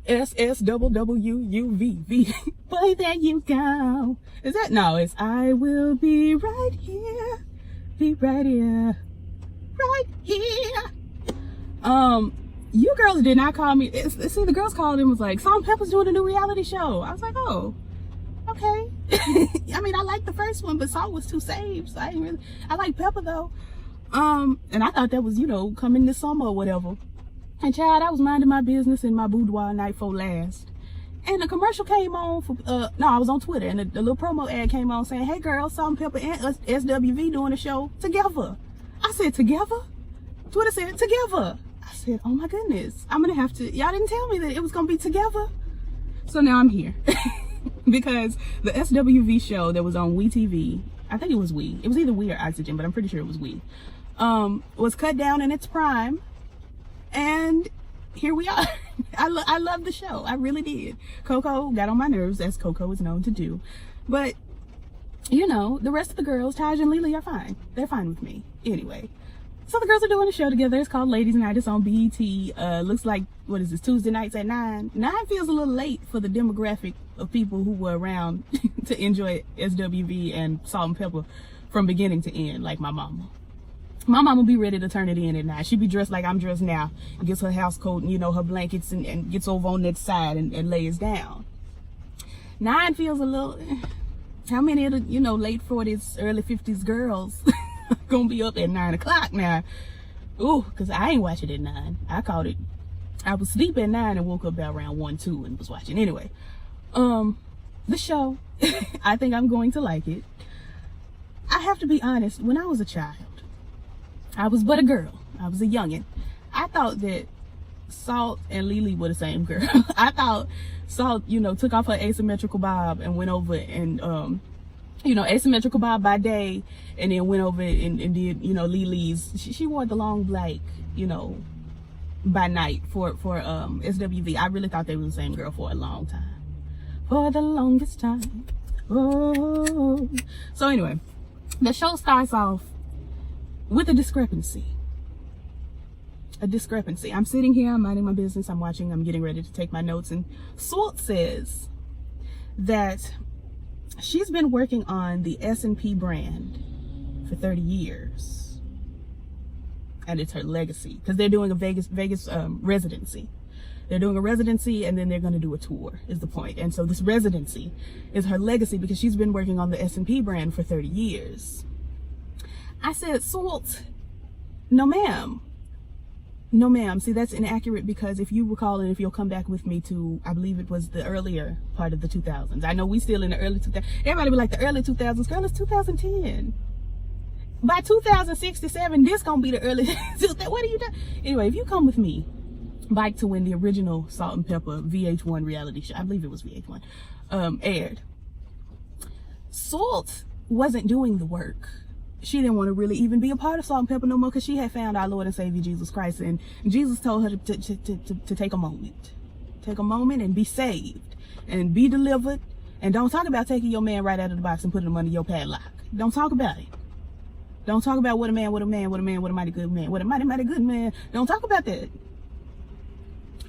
SSWWUVV. Boy, there you go. Is that? No, it's I will be right here. Be right here. Right here. You girls did not call me. See, the girls called and was like, Salt-N-Peppa's doing a new reality show. I was like, oh, okay. I mean, I liked the first one, but Salt was too saved. So I like Peppa though. And I thought that was, coming this summer or whatever. And child, I was minding my business in my boudoir night before last. And a commercial came on for, no, I was on Twitter, and a little promo ad came on saying, hey girls, Salt-N-Peppa and SWV doing a show together. I said, together? Twitter said, together. I said, oh my goodness, I'm gonna have to, y'all didn't tell me that it was gonna be together. So now I'm here. Because the SWV show that was on WeTV, I think it was We. It was either We or Oxygen, but I'm pretty sure it was We. Was cut down in its prime. And here we are. I love the show. I really did. Coco got on my nerves, as Coco is known to do. But, the rest of the girls, Taj and Lily, are fine. They're fine with me. Anyway. So the girls are doing a show together. It's called Ladies Night. It's on BET. Looks like, what is this, Tuesday nights at 9. 9 feels a little late for the demographic of people who were around to enjoy SWV and Salt-N-Peppa from beginning to end, like my mama. My mama be ready to turn it in at 9. She be dressed like I'm dressed now. And gets her house coat and, her blankets and gets over on that side and lays down. 9 feels a little, how many of the, late 40s, early 50s girls gonna be up at 9 o'clock now? Ooh, cause I ain't watching at 9. I caught it. I was asleep at 9 and woke up about around 1, 2 and was watching. Anyway, the show, I think I'm going to like it. I have to be honest, when I was a child, I was but a girl. I was a youngin'. I thought that Salt and Lily were the same girl. I thought Salt, took off her asymmetrical bob and went over and, asymmetrical bob by day, and then went over and did, Lily's. She wore the long black, by night for SWV. I really thought they were the same girl for a long time. For the longest time. Oh. So anyway, the show starts off with a discrepancy. I'm sitting here, I'm minding my business, I'm watching, I'm getting ready to take my notes, and Salt says that she's been working on the S&P brand for 30 years. And it's her legacy, because they're doing a Vegas residency. They're doing a residency, and then they're going to do a tour, is the point. And so this residency is her legacy, because she's been working on the S&P brand for 30 years. I said, Salt, no ma'am. No ma'am. See, that's inaccurate, because if you recall, and if you'll come back with me to, I believe it was the earlier part of the 2000s. I know we still in the early 2000s. Everybody be like, the early 2000s. Girl, it's 2010. By 2067, this gonna be the early 2000s. What are you doing? Anyway, if you come with me back to when the original Salt-N-Peppa VH1 reality show, I believe it was VH1, aired, Salt wasn't doing the work. She didn't want to really even be a part of Salt-N-Peppa no more, because she had found our Lord and Savior Jesus Christ, and Jesus told her to take a moment. Take a moment and be saved and be delivered, and don't talk about taking your man right out of the box and putting him under your padlock. Don't talk about it. Don't talk about what a man, what a man, what a man, what a mighty good man, what a mighty, mighty good man. Don't talk about that.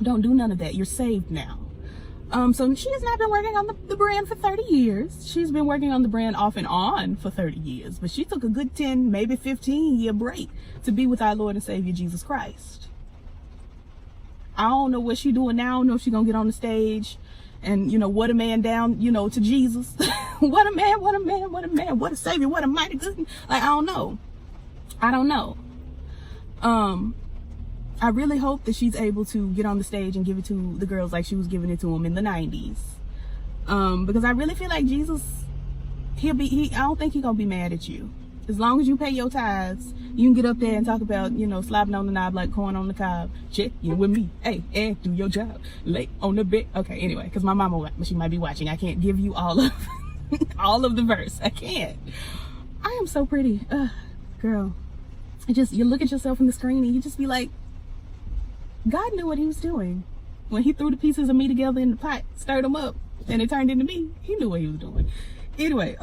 Don't do none of that. You're saved now. So she has not been working on the brand for 30 years. She's been working on the brand off and on for 30 years. But she took a good 10, maybe 15-year break to be with our Lord and Savior Jesus Christ. I don't know what she's doing now. I don't know if she's going to get on the stage and, what a man down, to Jesus. What a man, what a man, what a man, what a Savior, what a mighty good. Like, I don't know. I really hope that she's able to get on the stage and give it to the girls like she was giving it to them in the 90s. Because I really feel like Jesus, I don't think he's going to be mad at you. As long as you pay your tithes, you can get up there and talk about, slobbing on the knob like corn on the cob. Check in with me. Hey, and do your job. Lay on the bed. Okay, anyway, because my mama, she might be watching. I can't give you all of, all of the verse. I can't. I am so pretty. Girl. You look at yourself in the screen and you just be like, God knew what he was doing. When he threw the pieces of me together in the pot, stirred them up, and it turned into me, he knew what he was doing. Anyway,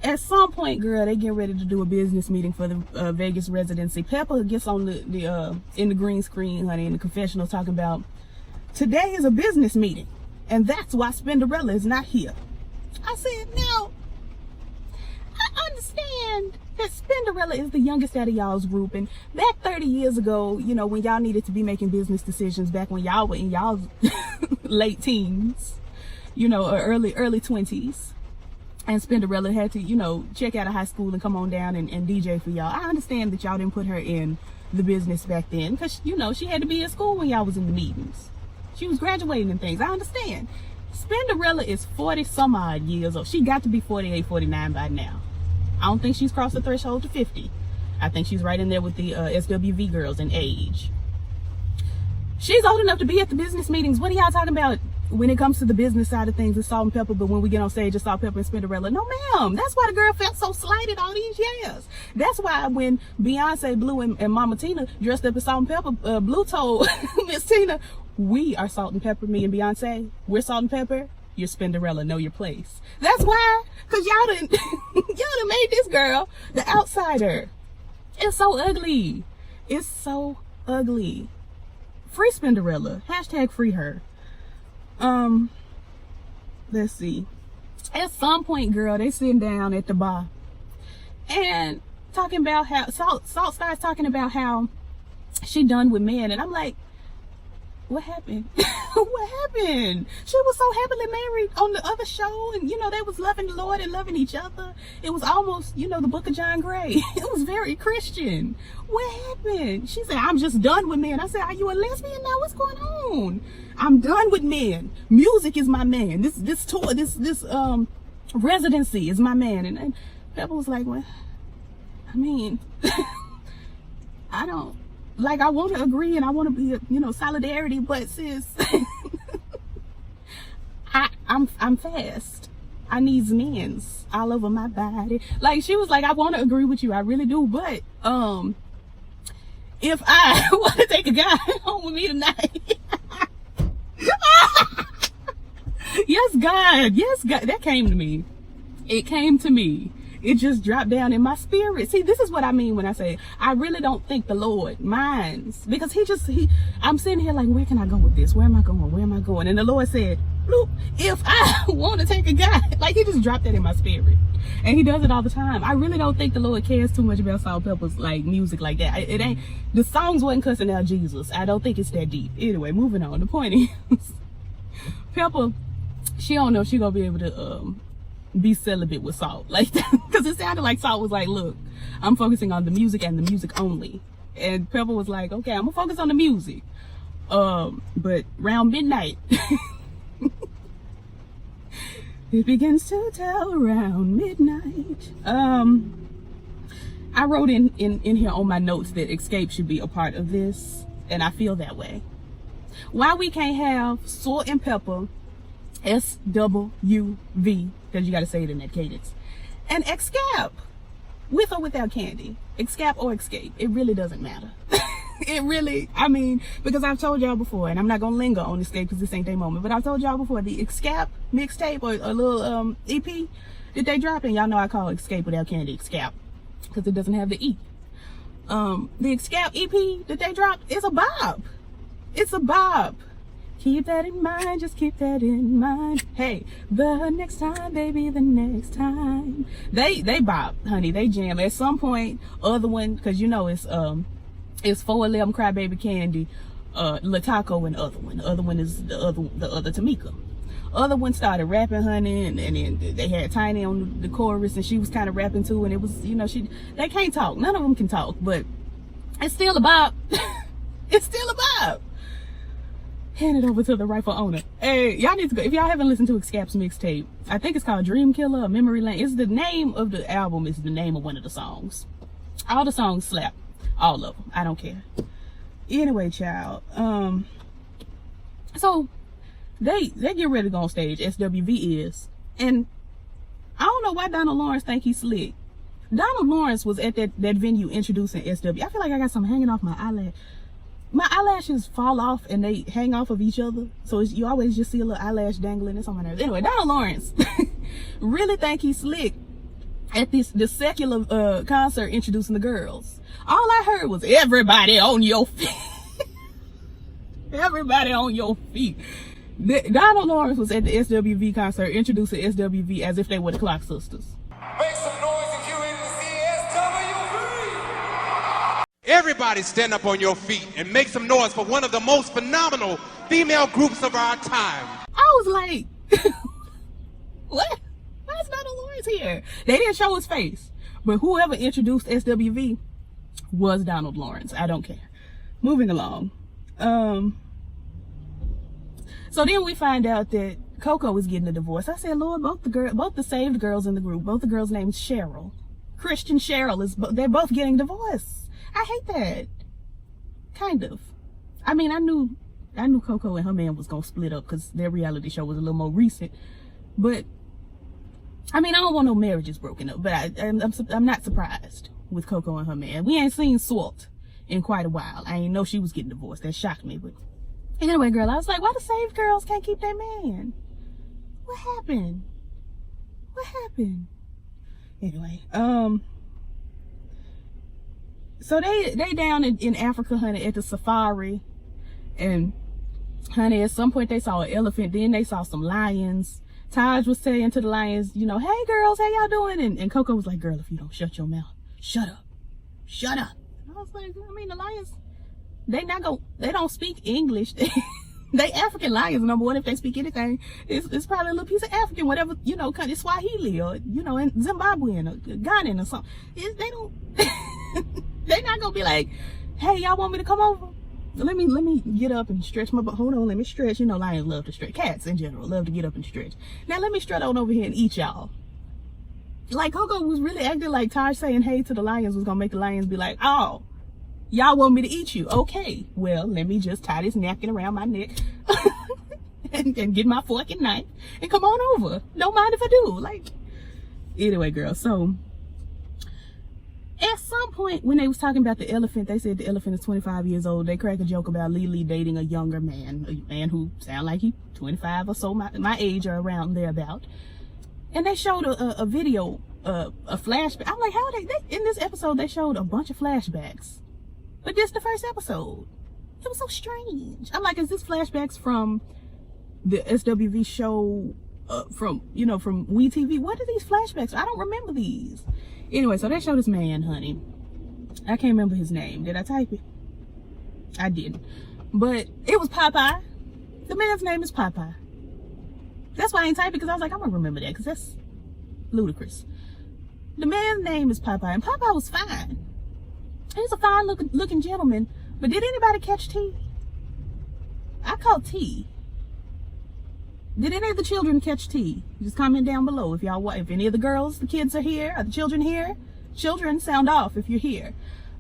At some point, girl, they get ready to do a business meeting for the Vegas residency. Peppa gets on the in the green screen, honey, in the confessional, talking about today is a business meeting, and that's why Spinderella is not here. I said, now, I understand that Spinderella is the youngest out of y'all's group, and back 30 years ago, you know, when y'all needed to be making business decisions, back when y'all were in y'all's late teens, you know, or early 20s. And Spinderella had to, you know, check out of high school and come on down and DJ for y'all. I understand that y'all didn't put her in the business back then because, you know, she had to be at school when y'all was in the meetings. She was graduating and things. I understand. Spinderella is 40 some odd years old. She got to be 48, 49 by now. I don't think she's crossed the threshold to 50. I think she's right in there with the SWV girls in age. She's old enough to be at the business meetings. What are y'all talking about when it comes to the business side of things? It's Salt-N-Peppa, but when we get on stage, it's Salt-N-Peppa and Spinderella. No, ma'am. That's why the girl felt so slighted all these years. That's why when Beyonce, Blue, and Mama Tina dressed up as Salt-N-Peppa, Blue told Miss Tina, we are Salt-N-Peppa, me and Beyonce. We're Salt-N-Peppa. You're Spinderella. Know your place. That's why, because y'all done made this girl the outsider. It's so ugly. It's so ugly. Free Spinderella. Hashtag free her. Let's see. At some point, girl, they sitting down at the bar and talking about how Salt starts talking about how she done with men, and I'm like, what happened? What happened? She was so happily married on the other show, and you know, they was loving the Lord and loving each other. It was almost, you know, the book of John Gray. It was very Christian. What happened? She said, I'm just done with men. I said, are you a lesbian now? What's going on? I'm done with men. Music is my man. This tour, this residency is my man. And Peppa was like, well, I mean, I don't, like, I want to agree and I want to be, you know, solidarity, but sis, I'm fast. I needs men's all over my body. Like, she was like, I want to agree with you. I really do. But, if I want to take a guy home with me tonight, yes, God, that came to me. It came to me. It just dropped down in my spirit. See, this is what I mean when I say I really don't think the Lord minds, because I'm sitting here like, where can I go with this? Where am I going? Where am I going? And the Lord said, bloop, if I want to take a guy, like, he just dropped that in my spirit, and he does it all the time. I really don't think the Lord cares too much about Salt-N-Peppa's like music like that. It ain't, the songs wasn't cussing out Jesus. I don't think it's that deep. Anyway, moving on. The point is, Peppa, she don't know if she gonna be able to be celibate with Salt like that, because it sounded like Salt was like, look, I'm focusing on the music and the music only, and Peppa was like, okay, I'm gonna focus on the music, but around midnight it begins to tell around midnight. I wrote in here on my notes that Escape should be a part of this, and I feel that way. Why we can't have Salt-N-Peppa, SWV, because you got to say it in that cadence, and Escape, with or without Candy, Escape or Escape, it really doesn't matter. It really, I mean, because I've told y'all before, and I'm not gonna linger on Escape because this ain't their moment, but I've told y'all before, the Escape mixtape or a little EP that they dropped, and y'all know I call Escape without Candy Escape because it doesn't have the E. The Escape EP that they dropped is a bop. It's a bop. Keep that in mind, just keep that in mind. Hey, the next time, baby, the next time. They bop, honey, they jam. At some point, other one, because you know it's 411 Crybaby Candy, Lataco, and other one. The other one is the other Tamika. Other one started rapping, honey, and then they had Tiny on the chorus, and she was kind of rapping too, and it was, you know, they can't talk. None of them can talk, but it's still a bop. It's still a bop. Hand it over to the rightful owner. Hey, y'all need to go. If y'all haven't listened to Escape's mixtape, I think it's called Dream Killer or Memory Lane. It's the name of the album, is the name of one of the songs. All the songs slap. All of them. I don't care. Anyway, child. So they get ready to go on stage. SWV is. And I don't know why Donald Lawrence think he's slick. Donald Lawrence was at that venue introducing SW. I feel like I got something hanging off my eyelash. My eyelashes fall off and they hang off of each other, so you always just see a little eyelash dangling. It's on my nerves. Anyway, Donald Lawrence really think he's slick at the secular concert introducing the girls. All I heard was everybody on your feet. Everybody on your feet. Donald Lawrence was at the SWV concert introducing SWV as if they were the Clock Sisters. Make some noise if you're in the SWV. Everybody stand up on your feet and make some noise for one of the most phenomenal female groups of our time. I was like, what? Why is Donald Lawrence here? They didn't show his face, but whoever introduced SWV was Donald Lawrence. I don't care. Moving along. So then we find out that Coco was getting a divorce. I said, Lord, both the saved girls in the group, both the girls named Cheryl, Christian Cheryl, they're both getting divorced. I hate that. Kind of. I mean, I knew Coco and her man was gonna split up because their reality show was a little more recent. But I mean, I don't want no marriages broken up. But I'm not surprised with Coco and her man. We ain't seen Salt in quite a while. I ain't know she was getting divorced. That shocked me. But anyway, girl, I was like, why the saved girls can't keep their man? What happened? What happened? Anyway, so they down in Africa, honey, at the safari. And honey, at some point they saw an elephant, then they saw some lions. Taj was saying to the lions, you know, hey girls, how y'all doing? And Coco was like, girl, if you don't shut your mouth, shut up. Shut up. And I was like, I mean, the lions, they don't speak English. They African lions, number one. If they speak anything, it's probably a little piece of African, whatever, you know, kind of Swahili or, you know, in Zimbabwean or Ghanaian or something. They don't, they're not gonna be like, hey, y'all want me to come over? Let me get up and stretch my butt. Hold on, let me stretch. You know, lions love to stretch. Cats in general love to get up and stretch. Now let me strut on over here and eat y'all. Like Coco was really acting like Taj saying hey to the lions was gonna make the lions be like, oh, y'all want me to eat you? Okay, well, let me just tie this napkin around my neck and get my fork and knife and come on over. Don't mind if I do. Like, anyway, girl, so at some point when they was talking about the elephant, they said the elephant is 25 years old. They cracked a joke about Lily dating a younger man, a man who sound like he 25 or so, my age or around thereabout. And they showed a video, a flashback. I'm like, how are they in this episode, they showed a bunch of flashbacks. But this the first episode. It was so strange. I'm like, is this flashbacks from the SWV show, from WeTV? What are these flashbacks? I don't remember these. Anyway, so they showed this man, honey. I can't remember his name. Did I type it? I didn't. But it was Popeye. The man's name is Popeye. That's why I ain't type it, because I was like, I'm going to remember that, because that's ludicrous. The man's name is Popeye, and Popeye was fine. He was a fine looking gentleman. But did anybody catch T? I caught T. Did any of the children catch T? Just comment down below if any of the girls, the kids are here. Are the children here? Children, sound off if you're here.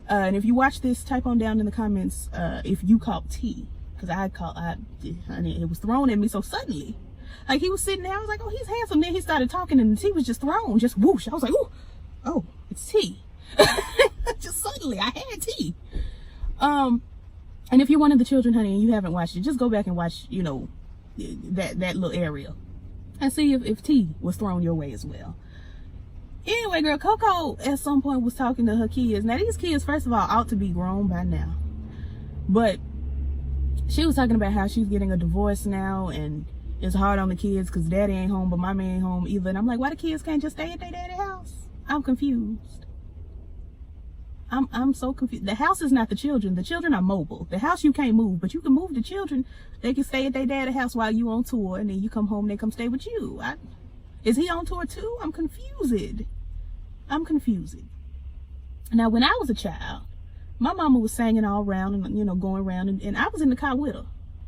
And if you watch this, type on down in the comments if you caught T. Because honey, it was thrown at me so suddenly. Like, he was sitting there, I was like, oh, he's handsome. Then he started talking and the T was just thrown, just whoosh. I was like, ooh, oh, it's T. Just suddenly, I had T. And if you're one of the children, honey, and you haven't watched it, just go back and watch, you know, that little area and see if T was thrown your way as well. Anyway, girl, Coco at some point was talking to her kids. Now, these kids, first of all, ought to be grown by now. But she was talking about how she's getting a divorce now and it's hard on the kids because daddy ain't home, but mommy ain't home either. And I'm like, why the kids can't just stay at their daddy's house? I'm confused. I'm so confused. The house is not the children. The children are mobile. The house you can't move, but you can move the children. They can stay at their daddy's house while you on tour, and then you come home, they come stay with you. Is he on tour too? I'm confused. I'm confused. Now, when I was a child, my mama was singing all around and, you know, going around, and I was in the car with her.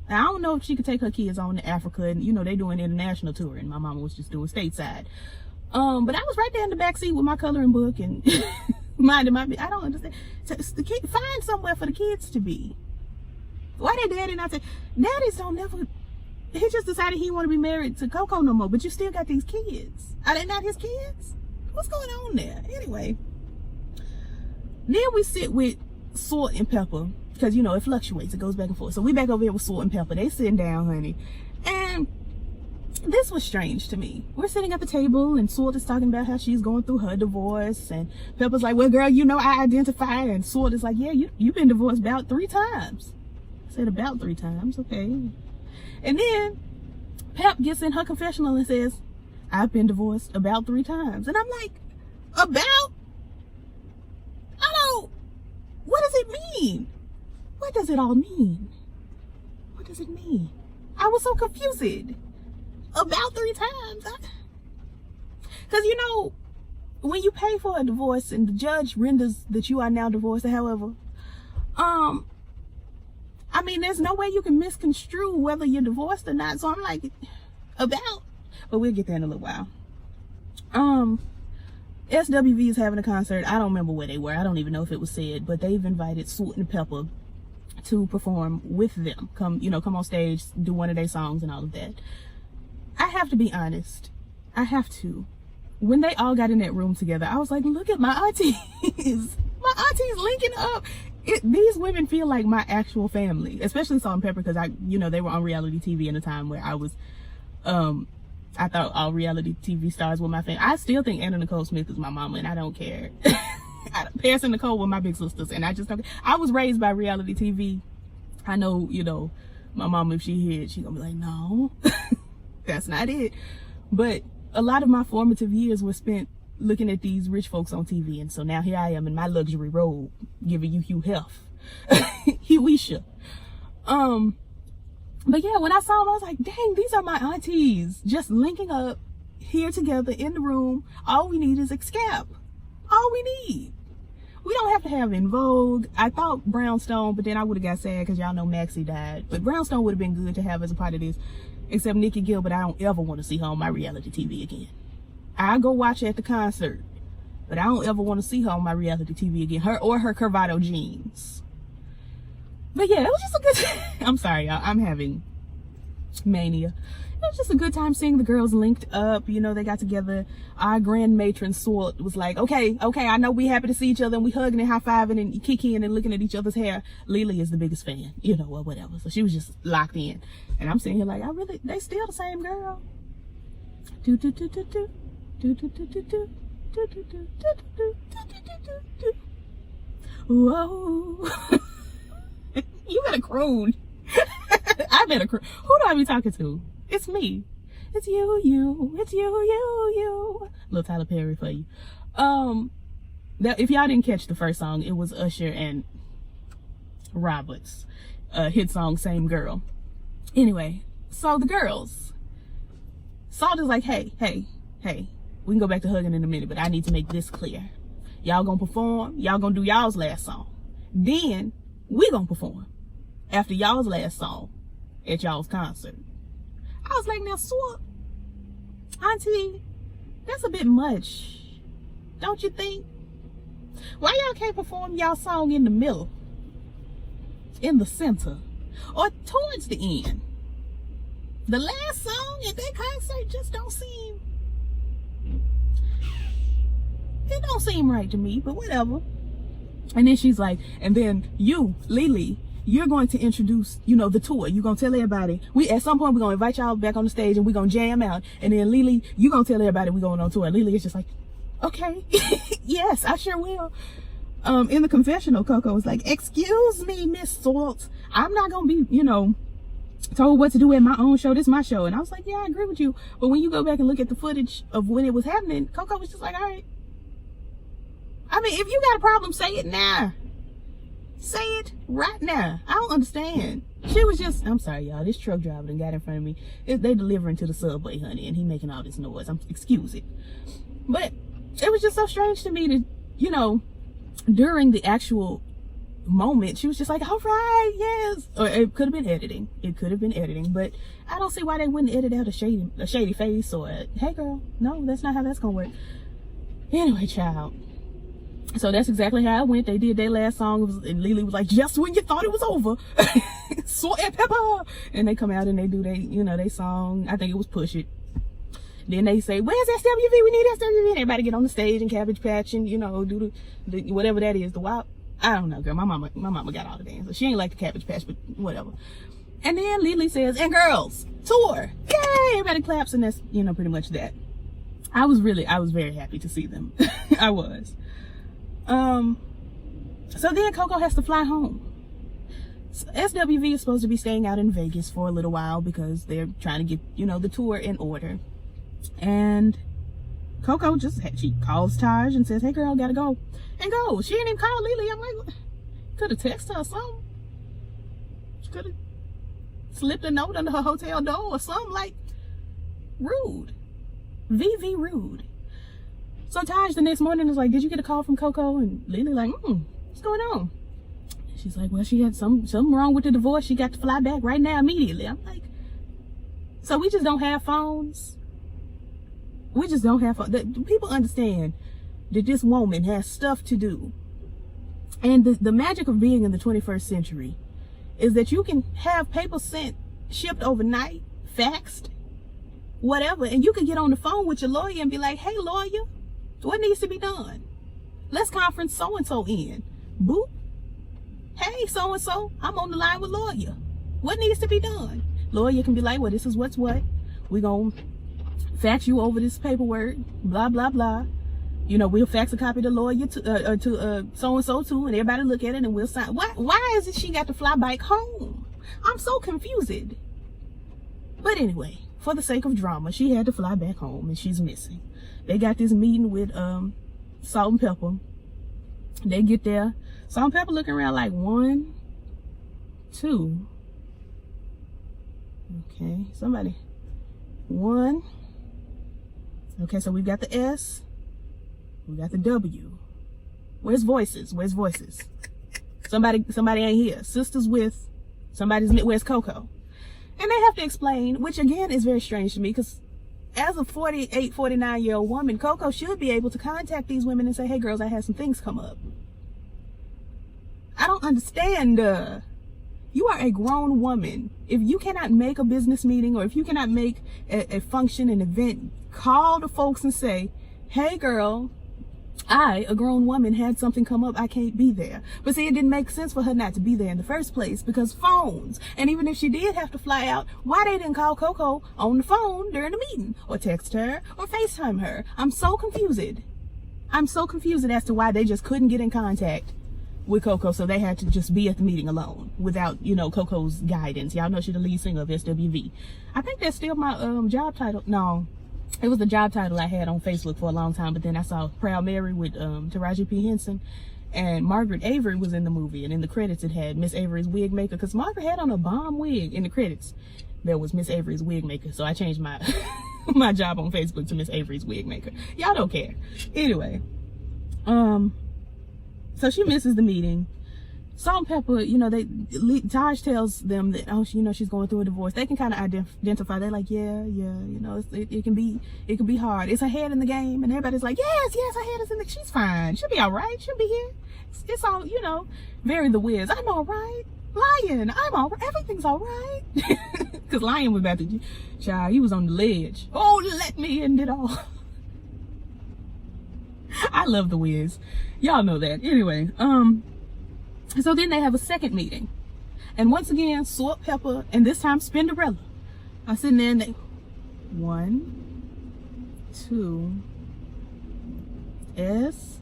Now, I don't know if she could take her kids on to Africa, and, you know, they doing international tour, and my mama was just doing stateside. But I was right there in the back seat with my coloring book and minding my business. I don't understand. The kid, find somewhere for the kids to be. Why they daddy not say, daddies don't never, he just decided he want to be married to Coco no more, but you still got these kids. Are they not his kids? What's going on there? Anyway, then we sit with Salt-N-Peppa, because, you know, it fluctuates. It goes back and forth. So we back over here with Salt-N-Peppa. They sitting down, honey. And this was strange to me. We're sitting at the table and Salt is talking about how she's going through her divorce, and Peppa's like, well, girl, you know, I identify. And Salt is like, yeah, you've been divorced about 3 times. I said about 3 times, okay. And then Pep gets in her confessional and says, I've been divorced about 3 times. And I'm like, about? What does it mean? What does it all mean? What does it mean? I was so confused. About 3 times. Because, you know, when you pay for a divorce and the judge renders that you are now divorced, however, I mean, there's no way you can misconstrue whether you're divorced or not. So I'm like, about? But we'll get there in a little while. SWV is having a concert. I don't remember where they were. I don't even know if it was said, but they've invited Salt-N-Peppa to perform with them. Come on stage, do one of their songs and all of that. I have to be honest. I have to. When they all got in that room together, I was like, look at my aunties. My aunties linking up. These women feel like my actual family, especially Salt-N-Peppa, because they were on reality TV in a time where I was, I thought all reality TV stars were my family. I still think Anna Nicole Smith is my mama, and I don't care. Paris and Nicole were my big sisters, and I just don't care. I was raised by reality TV. I know, my mama, if she hear it, she gonna be like, no, that's not it. But a lot of my formative years were spent looking at these rich folks on TV, and so now here I am in my luxury robe, giving you Hugh Hef, Huisha. But yeah, when I saw them, I was like, dang, these are my aunties, just linking up here together in the room. All we need is Excap. All we need. We don't have to have In Vogue. I thought Brownstone, but then I would have got sad because y'all know Maxie died. But Brownstone would have been good to have as a part of this, except Nikki Gill, but I don't ever want to see her on my reality TV again. I'll go watch her at the concert, but I don't ever want to see her on my reality TV again. Her or her Curvato jeans. But yeah, it was just a good time. I'm sorry, y'all. I'm having mania. It was just a good time seeing the girls linked up. They got together. Our grand matron Salt was like, okay, I know we happy to see each other, and we hugging and high-fiving and kicking and looking at each other's hair. Lily is the biggest fan, or whatever. So she was just locked in. And I'm sitting here like, they still the same girl. Do do do do do. Do do do do do. Do do do do do do do. Whoa. You better croon. I better croon. Who do I be talking to? It's me. It's you. It's you. Little Tyler Perry for you. If y'all didn't catch the first song, it was Usher and Roberts' hit song, Same Girl. Anyway, so the girls. Salt is like, hey. We can go back to hugging in a minute, but I need to make this clear. Y'all gonna perform. Y'all gonna do y'all's last song. Then we gonna perform after y'all's last song at y'all's concert. I was like, now, Salt, auntie, that's a bit much, don't you think? Why y'all can't perform y'all song in the middle, in the center, or towards the end? The last song at that concert just don't seem, it don't seem right to me, but whatever. And then she's like, and then you, Lily, you're going to introduce, the tour. You're going to tell everybody. At some point, we're going to invite y'all back on the stage and we're going to jam out. And then Lily, you're going to tell everybody we're going on tour. And Lily is just like, okay, yes, I sure will. In the confessional, Coco was like, excuse me, Miss Salt. I'm not going to be, told what to do at my own show. This is my show. And I was like, yeah, I agree with you. But when you go back and look at the footage of when it was happening, Coco was just like, all right. I mean, if you got a problem, say it now. Say it right now. I don't understand. She was just, I'm sorry, y'all. This truck driver that got in front of me, they delivering to the subway, honey, and he making all this noise. Excuse it. But it was just so strange to me that, during the actual moment, she was just like, all right, yes. Or it could have been editing. But I don't see why they wouldn't edit out a shady face or a, hey, girl. No, that's not how that's going to work. Anyway, child. So that's exactly how it went. They did their last song, and Lily was like, just when you thought it was over, Salt-N-Peppa. And they come out and they do they song. I think it was Push It. Then they say, where's SWV? We need SWV. Everybody get on the stage and Cabbage Patch and, do the whatever that is, the WAP. I don't know, girl. My mama got all the dances. She ain't like the Cabbage Patch, but whatever. And then Lily says, and girls, tour. yay, everybody claps, and that's, you know, pretty much that. I was very happy to see them. I was. So then Coco has to fly home. So SWV is supposed to be staying out in Vegas for a little while because they're trying to get, you know, the tour in order. And Coco she calls Taj and says, hey girl, gotta go. And go. She didn't even call Lily. I'm like, could have texted her or something. She could have slipped a note under her hotel door or something. Like, rude. VV rude. So Taj the next morning is like, did you get a call from Coco? And Lily like, what's going on? She's like, well, she had something wrong with the divorce. She got to fly back right now immediately. I'm like, so we just don't have phones? We just don't have phones. People understand that this woman has stuff to do. And the magic of being in the 21st century is that you can have paper shipped overnight, faxed, whatever, and you can get on the phone with your lawyer and be like, hey lawyer, what needs to be done? Let's conference so-and-so in. Boop. Hey, so-and-so, I'm on the line with lawyer. What needs to be done? Lawyer can be like, well, this is what's what. We're going to fax you over this paperwork, blah, blah, blah. You know, we'll fax a copy to the lawyer to so-and-so too, and everybody look at it and we'll sign. Why is it she got to fly back home? I'm so confused. But anyway, for the sake of drama, she had to fly back home and she's missing. They got this meeting with Salt-N-Peppa. They get there. Salt-N-Peppa looking around like 1, 2. Okay, somebody. 1. Okay, so we've got the S. We got the W. Where's voices? Where's voices? Somebody ain't here. Sisters with where's Coco? And they have to explain, which again is very strange to me, because as a 48, 49-year-old woman, Coco should be able to contact these women and say, hey girls, I had some things come up. I don't understand. You are a grown woman. If you cannot make a business meeting, or if you cannot make a function, an event, call the folks and say, hey girl, I, a grown woman, had something come up. I can't be there. But see, it didn't make sense for her not to be there in the first place because phones. And even if she did have to fly out, why they didn't call Coco on the phone during the meeting or text her or FaceTime her? I'm so confused. I'm so confused as to why they just couldn't get in contact with Coco, so they had to just be at the meeting alone without, you know, Coco's guidance. Y'all know she's the lead singer of SWV. I think that's still my job title. No. It was the job title I had on Facebook for a long time, but then I saw Proud Mary with Taraji P. Henson, and Margaret Avery was in the movie, and in the credits it had Miss Avery's wig maker, because Margaret had on a bomb wig. In the credits there was Miss Avery's wig maker, so I changed my my job on Facebook to Miss Avery's wig maker. Y'all don't care. Anyway, so she misses the meeting. Salt-N-Peppa, you know, Taj tells them that, oh, you know, she's going through a divorce. They can kind of identify. They're like, yeah, you know, it can be hard. It's her head in the game, and everybody's like, yes, her head is in the. She's fine. She'll be all right. She'll be here. It's all, you know, very The Wiz. I'm all right. Lion, I'm all right. Everything's all right. Because Lion was about to, child, he was on the ledge. Oh, let me end it all. I love The Wiz. Y'all know that. Anyway, so then they have a second meeting. And once again, Salt-N-Peppa, and this time Spinderella, are sitting there and they, 1, 2, S,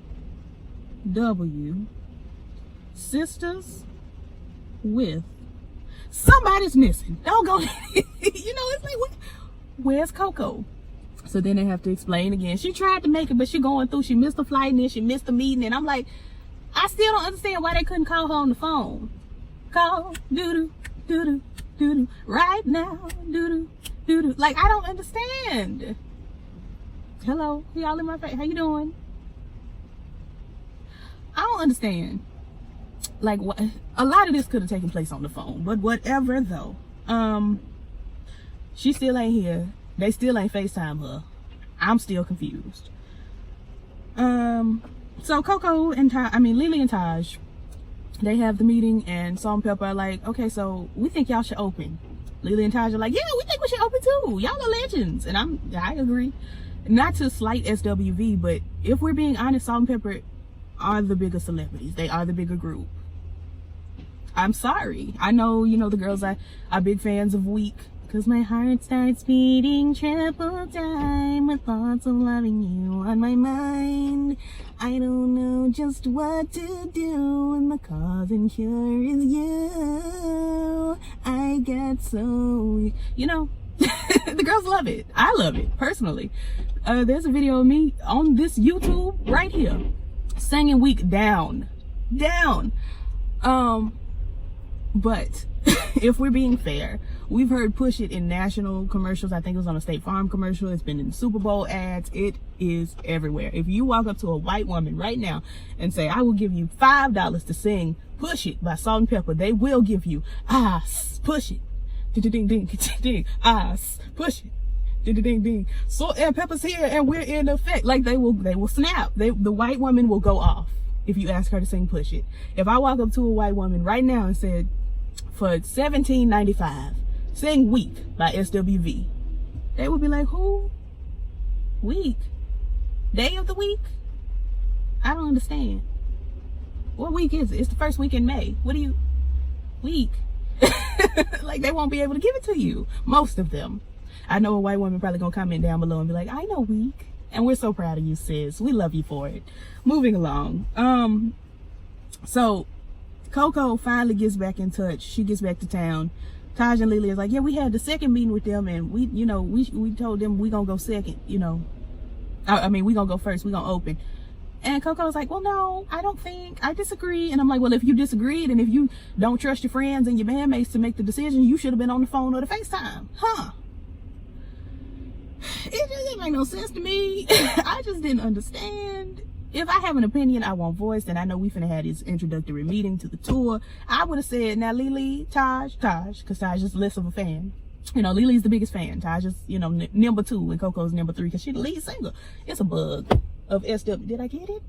W, sisters with, somebody's missing. Doggone it. You know, it's like, where's Coco? So then they have to explain again. She tried to make it, but she going through, she missed the flight and then she missed the meeting. And I'm like, I still don't understand why they couldn't call her on the phone. Call, doo-doo, doo-doo, doo-doo, right now, doo-doo, doo-doo. Like, I don't understand. Hello, y'all in my face, how you doing? I don't understand. Like, what? A lot of this could have taken place on the phone, but whatever though. She still ain't here. They still ain't FaceTime her. I'm still confused. So Coco and Lily and Taj, they have the meeting, and Salt-N-Peppa are like, okay, so we think y'all should open. Lily and Taj are like, yeah, we think we should open too. Y'all are legends. And I agree. Not to slight SWV, but if we're being honest, Salt-N-Peppa are the bigger celebrities. They are the bigger group. I'm sorry. I know, you know, the girls are big fans of Week, 'cause my heart starts beating triple time with thoughts of loving you on my mind. I don't know just what to do, and the cause and cure is you. I get so, you know, the girls love it. I love it personally. There's a video of me on this YouTube right here singing Weak down. But if we're being fair, we've heard Push It in national commercials. I think it was on a State Farm commercial. It's been in Super Bowl ads. It is everywhere. If you walk up to a white woman right now and say, I will give you $5 to sing Push It by Salt-N-Peppa, they will give you, push it. Ding, ding, ding, push it. Ding, ding, ding. Salt-N-Peppa's here and we're in effect. Like they will snap. The white woman will go off if you ask her to sing Push It. If I walk up to a white woman right now and said, for $17.95, sing Weak by SWV, they would be like, who? Week? Day of the week? I don't understand. What week is it? It's the first week in May. What do you? Week? Like they won't be able to give it to you. Most of them. I know a white woman probably gonna comment down below and be like, I know Week. And we're so proud of you, sis. We love you for it. Moving along. So Coco finally gets back in touch. She gets back to town. Taj and Lily is like, yeah, we had the second meeting with them, and we told them we gonna go second, I mean, we gonna go first, we gonna open. And Coco's like, well, no, I disagree. And I'm like, well, if you disagreed and if you don't trust your friends and your bandmates to make the decision, you should have been on the phone or the FaceTime. It just didn't make no sense to me. I just didn't understand. If I have an opinion I want voiced, and I know we finna have this introductory meeting to the tour, I would have said, now Lily, Taj, because Taj is less of a fan. Lily's the biggest fan. Taj is, number 2 and Coco's number 3 because she's the lead singer. It's a bug of SW. Did I get it?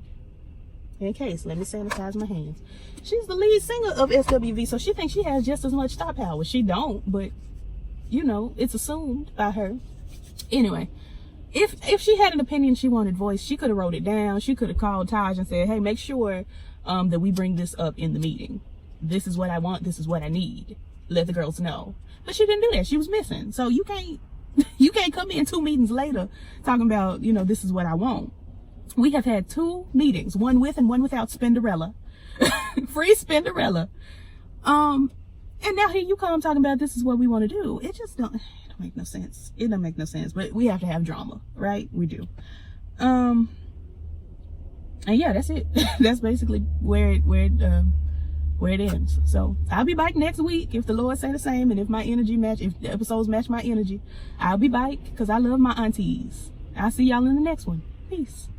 In case, let me sanitize my hands. She's the lead singer of SWV, so she thinks she has just as much star power. She don't, but, it's assumed by her. Anyway, if she had an opinion she wanted voiced, she could have wrote it down. She could have called Taj and said, hey, make sure that we bring this up in the meeting. This is what I want. This is what I need. Let the girls know. But she didn't do that. She was missing. So you can't come in 2 meetings later talking about, this is what I want. We have had 2 meetings, one with and one without Spinderella. Free Spinderella. And now here you come talking about this is what we want to do. It don't make no sense. It don't make no sense. But we have to have drama, right? We do. And yeah, that's it. That's basically where it ends. So I'll be back next week if the Lord say the same, and if the episodes match my energy, I'll be back because I love my aunties. I'll see y'all in the next one. Peace.